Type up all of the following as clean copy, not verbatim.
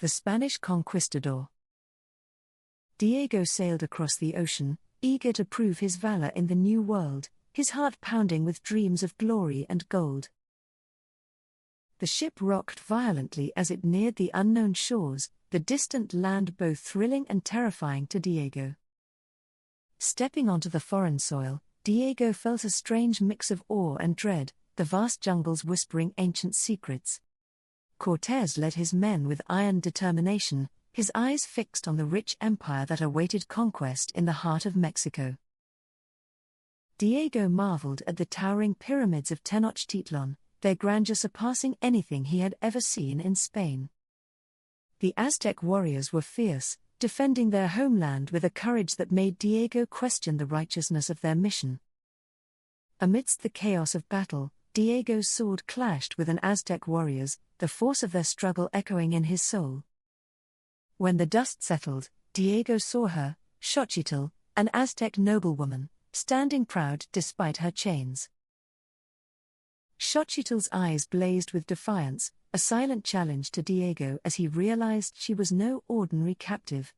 The Spanish Conquistador. Diego sailed across the ocean, eager to prove his valor in the New World, his heart pounding with dreams of glory and gold. The ship rocked violently as it neared the unknown shores, the distant land both thrilling and terrifying to Diego. Stepping onto the foreign soil, Diego felt a strange mix of awe and dread, the vast jungles whispering ancient secrets. Cortés led his men with iron determination, his eyes fixed on the rich empire that awaited conquest in the heart of Mexico. Diego marveled at the towering pyramids of Tenochtitlan, their grandeur surpassing anything he had ever seen in Spain. The Aztec warriors were fierce, defending their homeland with a courage that made Diego question the righteousness of their mission. Amidst the chaos of battle, Diego's sword clashed with an Aztec warrior's, the force of their struggle echoing in his soul. When the dust settled, Diego saw her, Xochitl, an Aztec noblewoman, standing proud despite her chains. Xochitl's eyes blazed with defiance, a silent challenge to Diego as he realized she was no ordinary captive.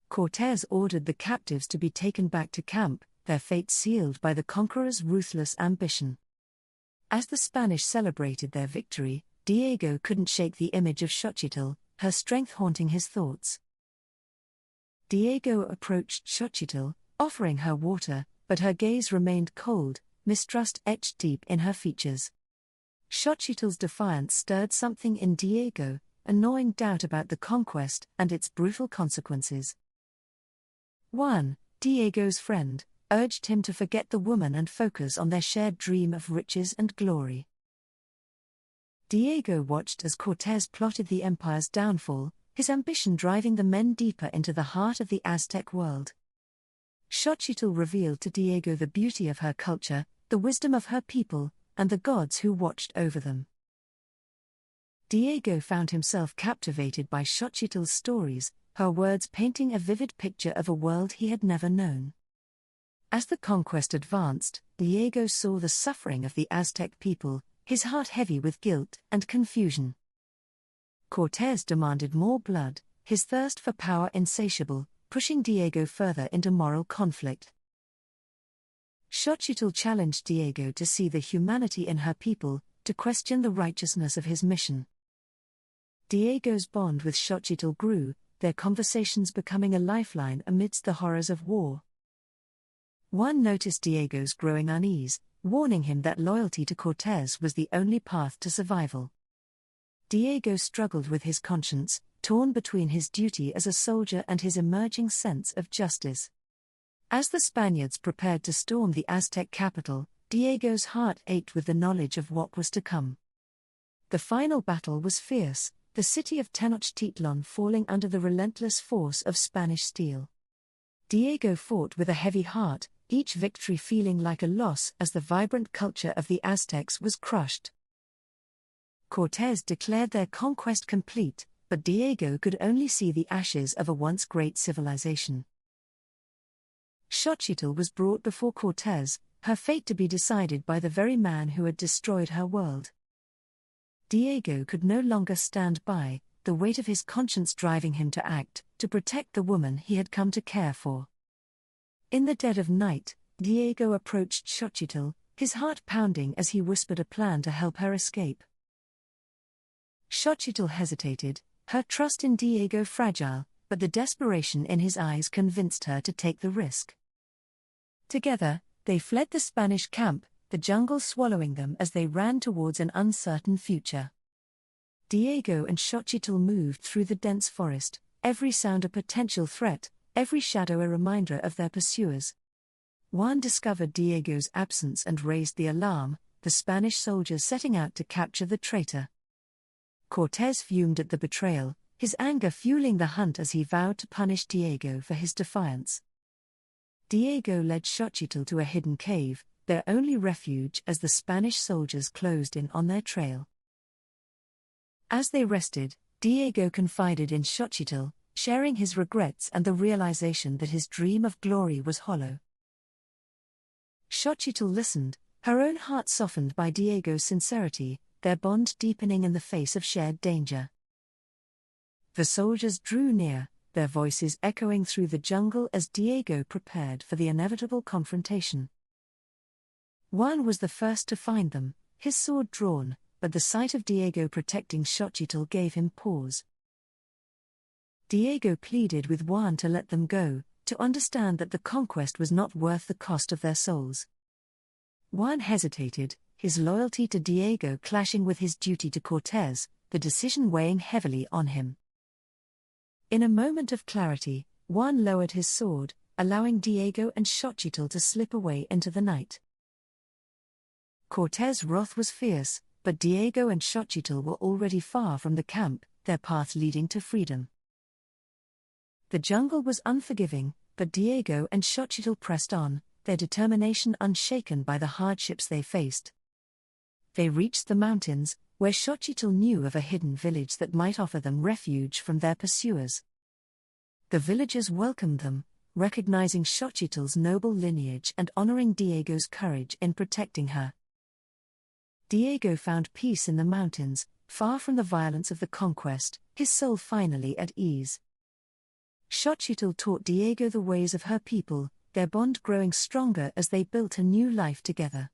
Cortés ordered the captives to be taken back to camp, their fate sealed by the conqueror's ruthless ambition. As the Spanish celebrated their victory, Diego couldn't shake the image of Xochitl, her strength haunting his thoughts. Diego approached Xochitl, offering her water, but her gaze remained cold, mistrust etched deep in her features. Xochitl's defiance stirred something in Diego, a gnawing doubt about the conquest and its brutal consequences. Diego's friend, urged him to forget the woman and focus on their shared dream of riches and glory. Diego watched as Cortés plotted the empire's downfall, his ambition driving the men deeper into the heart of the Aztec world. Xochitl revealed to Diego the beauty of her culture, the wisdom of her people, and the gods who watched over them. Diego found himself captivated by Xochitl's stories, her words painting a vivid picture of a world he had never known. As the conquest advanced, Diego saw the suffering of the Aztec people, his heart heavy with guilt and confusion. Cortés demanded more blood, his thirst for power insatiable, pushing Diego further into moral conflict. Xochitl challenged Diego to see the humanity in her people, to question the righteousness of his mission. Diego's bond with Xochitl grew, their conversations becoming a lifeline amidst the horrors of war. One noticed Diego's growing unease, warning him that loyalty to Cortés was the only path to survival. Diego struggled with his conscience, torn between his duty as a soldier and his emerging sense of justice. As the Spaniards prepared to storm the Aztec capital, Diego's heart ached with the knowledge of what was to come. The final battle was fierce, the city of Tenochtitlan falling under the relentless force of Spanish steel. Diego fought with a heavy heart, each victory feeling like a loss as the vibrant culture of the Aztecs was crushed. Cortés declared their conquest complete, but Diego could only see the ashes of a once great civilization. Xochitl was brought before Cortés, her fate to be decided by the very man who had destroyed her world. Diego could no longer stand by, the weight of his conscience driving him to act, to protect the woman he had come to care for. In the dead of night, Diego approached Xochitl, his heart pounding as he whispered a plan to help her escape. Xochitl hesitated, her trust in Diego fragile, but the desperation in his eyes convinced her to take the risk. Together, they fled the Spanish camp, the jungle swallowing them as they ran towards an uncertain future. Diego and Xochitl moved through the dense forest, every sound a potential threat, every shadow a reminder of their pursuers. One discovered Diego's absence and raised the alarm, the Spanish soldiers setting out to capture the traitor. Cortés fumed at the betrayal, his anger fueling the hunt as he vowed to punish Diego for his defiance. Diego led Xochitl to a hidden cave, their only refuge as the Spanish soldiers closed in on their trail. As they rested, Diego confided in Xochitl, sharing his regrets and the realization that his dream of glory was hollow. Xochitl listened, her own heart softened by Diego's sincerity, their bond deepening in the face of shared danger. The soldiers drew near, their voices echoing through the jungle as Diego prepared for the inevitable confrontation. Juan was the first to find them, his sword drawn, but the sight of Diego protecting Xochitl gave him pause. Diego pleaded with Juan to let them go, to understand that the conquest was not worth the cost of their souls. Juan hesitated, his loyalty to Diego clashing with his duty to Cortés, the decision weighing heavily on him. In a moment of clarity, Juan lowered his sword, allowing Diego and Xochitl to slip away into the night. Cortés' wrath was fierce, but Diego and Xochitl were already far from the camp, their path leading to freedom. The jungle was unforgiving, but Diego and Xochitl pressed on, their determination unshaken by the hardships they faced. They reached the mountains, where Xochitl knew of a hidden village that might offer them refuge from their pursuers. The villagers welcomed them, recognizing Xochitl's noble lineage and honoring Diego's courage in protecting her. Diego found peace in the mountains, far from the violence of the conquest, his soul finally at ease. Xochitl taught Diego the ways of her people, their bond growing stronger as they built a new life together.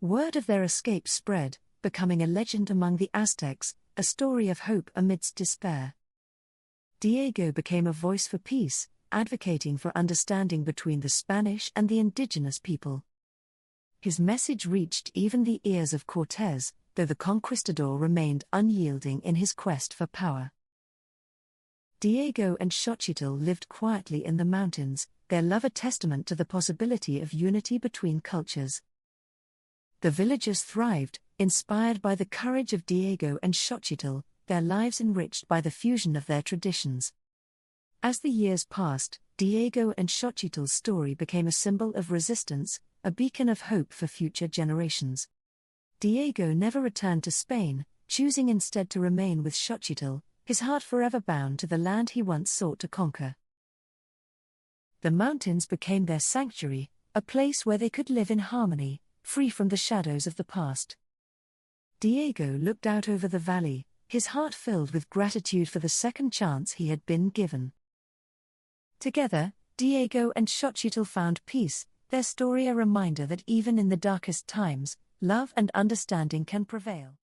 Word of their escape spread, becoming a legend among the Aztecs, a story of hope amidst despair. Diego became a voice for peace, advocating for understanding between the Spanish and the indigenous people. His message reached even the ears of Cortés, though the conquistador remained unyielding in his quest for power. Diego and Xochitl lived quietly in the mountains, their love a testament to the possibility of unity between cultures. The villagers thrived, inspired by the courage of Diego and Xochitl, their lives enriched by the fusion of their traditions. As the years passed, Diego and Xochitl's story became a symbol of resistance, a beacon of hope for future generations. Diego never returned to Spain, choosing instead to remain with Xochitl, his heart forever bound to the land he once sought to conquer. The mountains became their sanctuary, a place where they could live in harmony, free from the shadows of the past. Diego looked out over the valley, his heart filled with gratitude for the second chance he had been given. Together, Diego and Xochitl found peace, their story a reminder that even in the darkest times, love and understanding can prevail.